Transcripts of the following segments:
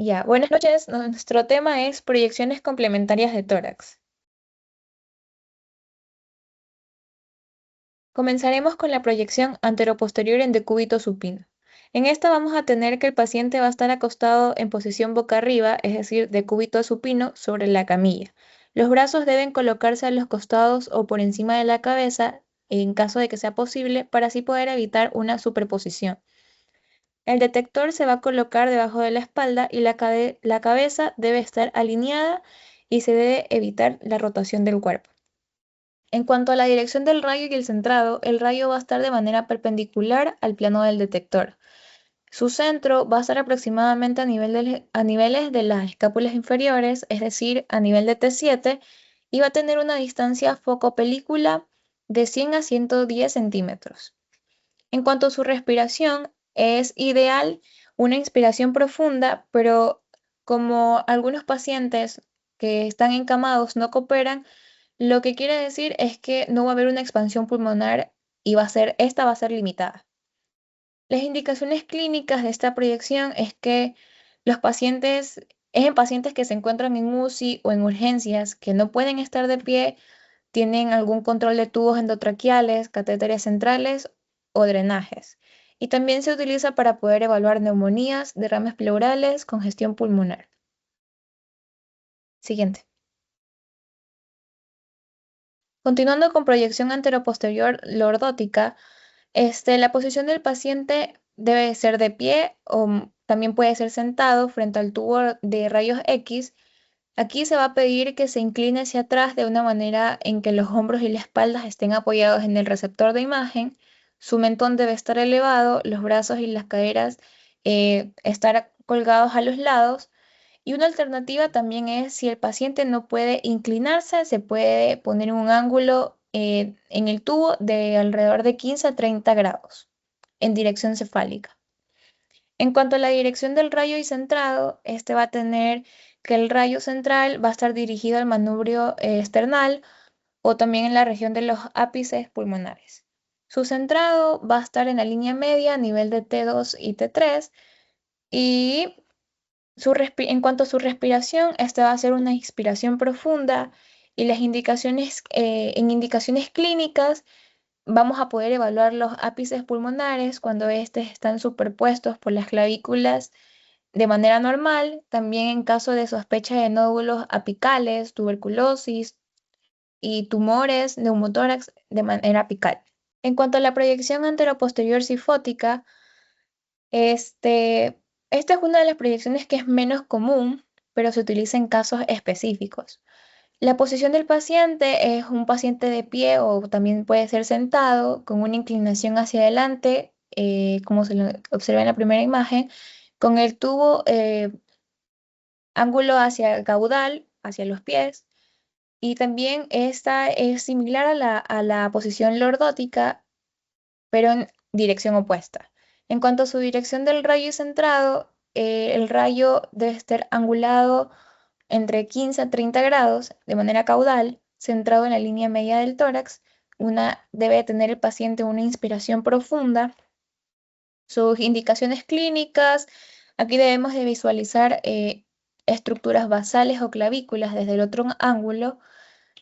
Ya, buenas noches. Nuestro tema es proyecciones complementarias de tórax. Comenzaremos con la proyección anteroposterior en decúbito supino. En esta vamos a tener que el paciente va a estar acostado en posición boca arriba, es decir, decúbito supino sobre la camilla. Los brazos deben colocarse a los costados o por encima de la cabeza, en caso de que sea posible, para así poder evitar una superposición. El detector se va a colocar debajo de la espalda y la cabeza debe estar alineada y se debe evitar la rotación del cuerpo. En cuanto a la dirección del rayo y el centrado, el rayo va a estar de manera perpendicular al plano del detector. Su centro va a estar aproximadamente a niveles de las escápulas inferiores, es decir, a nivel de T7, y va a tener una distancia foco-película de 100 a 110 centímetros. En cuanto a su respiración, es ideal una inspiración profunda, pero como algunos pacientes que están encamados no cooperan, lo que quiere decir es que no va a haber una expansión pulmonar y esta va a ser limitada. Las indicaciones clínicas de esta proyección es que es en pacientes que se encuentran en UCI o en urgencias, que no pueden estar de pie, tienen algún control de tubos endotraqueales, catéteres centrales o drenajes. Y también se utiliza para poder evaluar neumonías, derrames pleurales, congestión pulmonar. Siguiente. Continuando con proyección anteroposterior lordótica, la posición del paciente debe ser de pie o también puede ser sentado frente al tubo de rayos X. Aquí se va a pedir que se incline hacia atrás de una manera en que los hombros y la espalda estén apoyados en el receptor de imagen. Su mentón debe estar elevado, los brazos y las caderas estar colgados a los lados. Y una alternativa también es si el paciente no puede inclinarse, se puede poner un ángulo en el tubo de alrededor de 15 a 30 grados en dirección cefálica. En cuanto a la dirección del rayo y centrado, este va a tener que el rayo central va a estar dirigido al manubrio external o también en la región de los ápices pulmonares. Su centrado va a estar en la línea media a nivel de T2 y T3 y en cuanto a su respiración, esta va a ser una inspiración profunda y en indicaciones clínicas vamos a poder evaluar los ápices pulmonares cuando estos están superpuestos por las clavículas de manera normal, también en caso de sospecha de nódulos apicales, tuberculosis y tumores neumotórax de manera apical. En cuanto a la proyección anteroposterior sifótica, esta es una de las proyecciones que es menos común, pero se utiliza en casos específicos. La posición del paciente es un paciente de pie o también puede ser sentado con una inclinación hacia adelante, como se lo observa en la primera imagen, con el tubo ángulo hacia el caudal, hacia los pies, y también esta es similar a la posición lordótica, pero en dirección opuesta. En cuanto a su dirección del rayo y centrado, el rayo debe estar angulado entre 15 a 30 grados de manera caudal, centrado en la línea media del tórax. Debe tener el paciente una inspiración profunda. Sus indicaciones clínicas, aquí debemos de visualizar estructuras basales o clavículas desde el otro ángulo.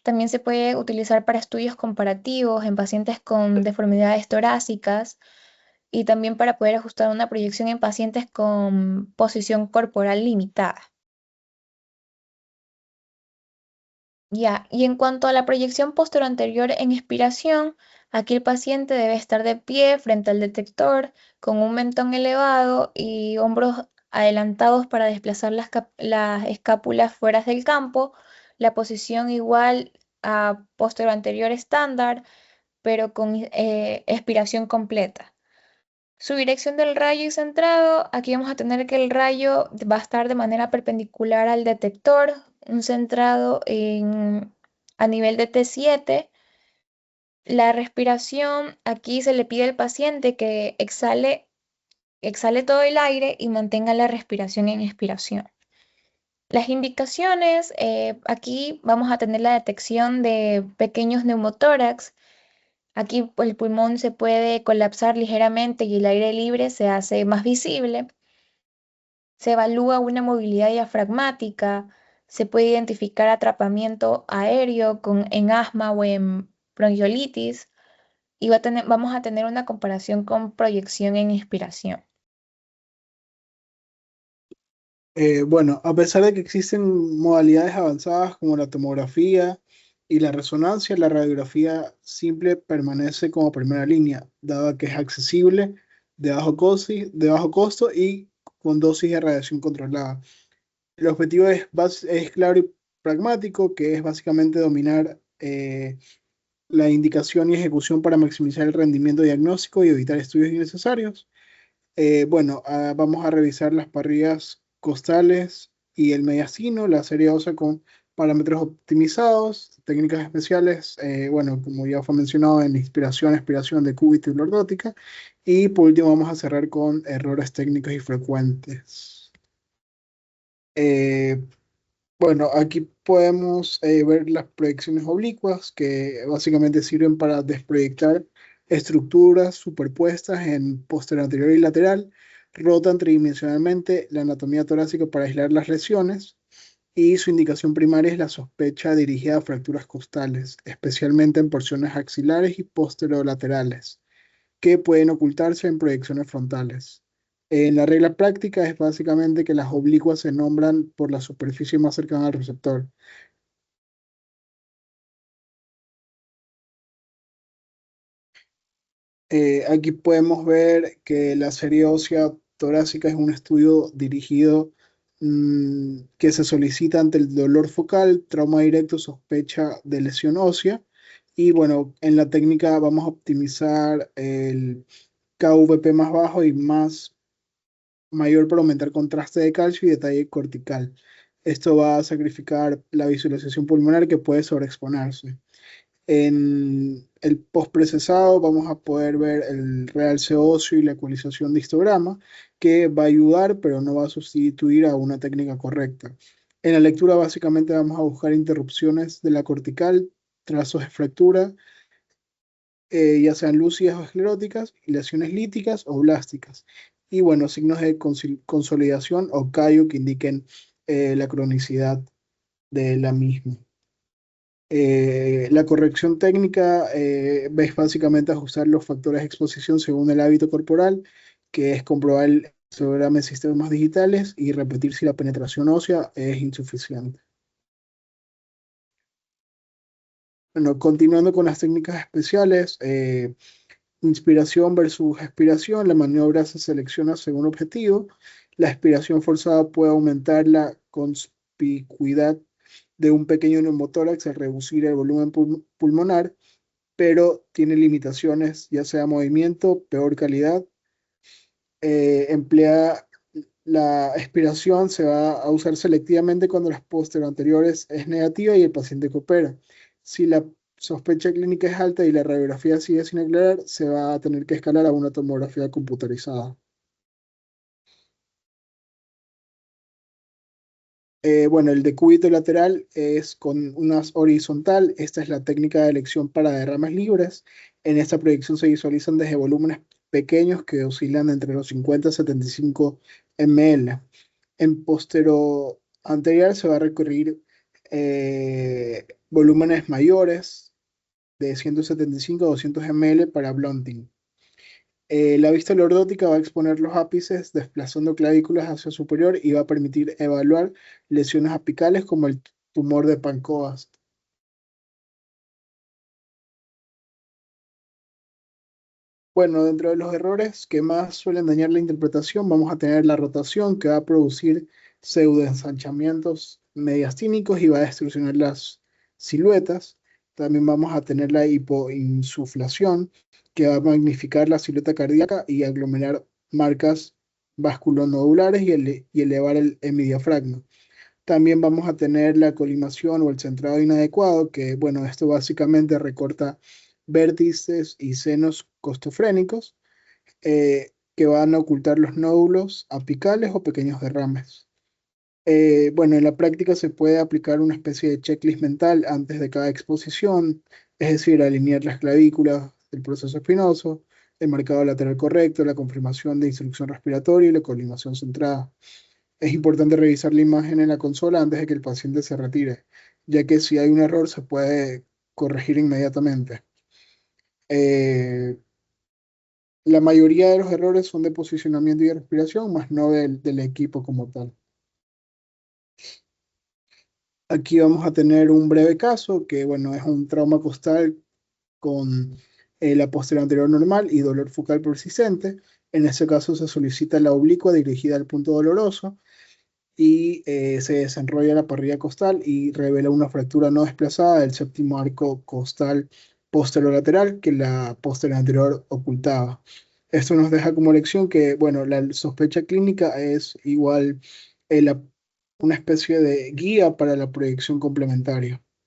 También se puede utilizar para estudios comparativos en pacientes con deformidades torácicas y también para poder ajustar una proyección en pacientes con posición corporal limitada. Ya, y en cuanto a la proyección posterior en expiración, aquí el paciente debe estar de pie frente al detector con un mentón elevado y hombros adelantados para desplazar las escápulas fuera del campo. La posición igual a posterior estándar, pero con expiración completa. Su dirección del rayo y centrado, aquí vamos a tener que el rayo va a estar de manera perpendicular al detector, un centrado a nivel de T7. La respiración, aquí se le pide al paciente que exhale todo el aire y mantenga la respiración en expiración. Las indicaciones, aquí vamos a tener la detección de pequeños neumotórax. Aquí el pulmón se puede colapsar ligeramente y el aire libre se hace más visible. Se evalúa una movilidad diafragmática, se puede identificar atrapamiento aéreo en asma o en bronquiolitis y vamos a tener una comparación con proyección en inspiración. Bueno, a pesar de que existen modalidades avanzadas como la tomografía y la resonancia, la radiografía simple permanece como primera línea, dado que es accesible, de bajo costo y con dosis de radiación controlada. El objetivo es claro y pragmático, que es básicamente dominar la indicación y ejecución para maximizar el rendimiento diagnóstico y evitar estudios innecesarios. Vamos a revisar las parrillas costales y el mediastino, la serie ósea con parámetros optimizados, técnicas especiales, como ya fue mencionado en inspiración, expiración de cúbito y lordótica. Y por último vamos a cerrar con errores técnicos y frecuentes. Eh, Aquí podemos ver las proyecciones oblicuas que básicamente sirven para desproyectar estructuras superpuestas en posterior, anterior y lateral, rotan tridimensionalmente la anatomía torácica para aislar las lesiones y su indicación primaria es la sospecha dirigida a fracturas costales, especialmente en porciones axilares y posterolaterales que pueden ocultarse en proyecciones frontales. La regla práctica es básicamente que las oblicuas se nombran por la superficie más cercana al receptor. Aquí podemos ver que la serie ósea torácica es un estudio dirigido que se solicita ante el dolor focal, trauma directo, sospecha de lesión ósea. Y bueno, en la técnica vamos a optimizar el KVP más bajo y más mayor para aumentar contraste de calcio y detalle cortical. Esto va a sacrificar la visualización pulmonar que puede sobreexponerse. En el postprocesado vamos a poder ver el realce óseo y la ecualización de histograma, que va a ayudar, pero no va a sustituir a una técnica correcta. En la lectura básicamente vamos a buscar interrupciones de la cortical, trazos de fractura, ya sean lúcidas o escleróticas, y lesiones líticas o blásticas. Y bueno, signos de consolidación o callo que indiquen la cronicidad de la misma. La corrección técnica es básicamente ajustar los factores de exposición según el hábito corporal, que es comprobar el histograma de sistemas digitales y repetir si la penetración ósea es insuficiente. Bueno, continuando con las técnicas especiales, inspiración versus expiración, la maniobra se selecciona según objetivo. La expiración forzada puede aumentar la conspicuidad de un pequeño neumotórax al reducir el volumen pulmonar, pero tiene limitaciones, ya sea movimiento, peor calidad. Emplea la expiración, se va a usar selectivamente cuando la posterior anteriores es negativa y el paciente coopera. Si la sospecha clínica es alta y la radiografía sigue sin aclarar, se va a tener que escalar a una tomografía computarizada. El decúbito lateral es con una horizontal. Esta es la técnica de elección para derrames libres. En esta proyección se visualizan desde volúmenes pequeños que oscilan entre los 50 y 75 ml. En postero anterior se va a requerir volúmenes mayores de 175 a 200 ml para blunting. La vista lordótica va a exponer los ápices desplazando clavículas hacia superior y va a permitir evaluar lesiones apicales como el tumor de Pancoast. Bueno, dentro de los errores que más suelen dañar la interpretación, vamos a tener la rotación que va a producir pseudoensanchamientos mediastínicos y va a distorsionar las siluetas. También vamos a tener la hipoinsuflación que va a magnificar la silueta cardíaca y aglomerar marcas vasculonodulares y elevar el hemidiafragma. También vamos a tener la colimación o el centrado inadecuado, que bueno, esto básicamente recorta vértices y senos costofrénicos que van a ocultar los nódulos apicales o pequeños derrames. En la práctica se puede aplicar una especie de checklist mental antes de cada exposición, es decir, alinear las clavículas del proceso espinoso, el marcado lateral correcto, la confirmación de instrucción respiratoria y la colimación centrada. Es importante revisar la imagen en la consola antes de que el paciente se retire, ya que si hay un error se puede corregir inmediatamente. Eh, la mayoría de los errores son de posicionamiento y de respiración, más no del equipo como tal. Aquí vamos a tener un breve caso que, bueno, es un trauma costal con la posterior anterior normal y dolor focal persistente. En ese caso se solicita la oblicua dirigida al punto doloroso y se desenrolla la parrilla costal y revela una fractura no desplazada del séptimo arco costal posterolateral que la posterior anterior ocultaba. Esto nos deja como lección que, bueno, la sospecha clínica es igual eh, la- una especie de guía para la proyección complementaria.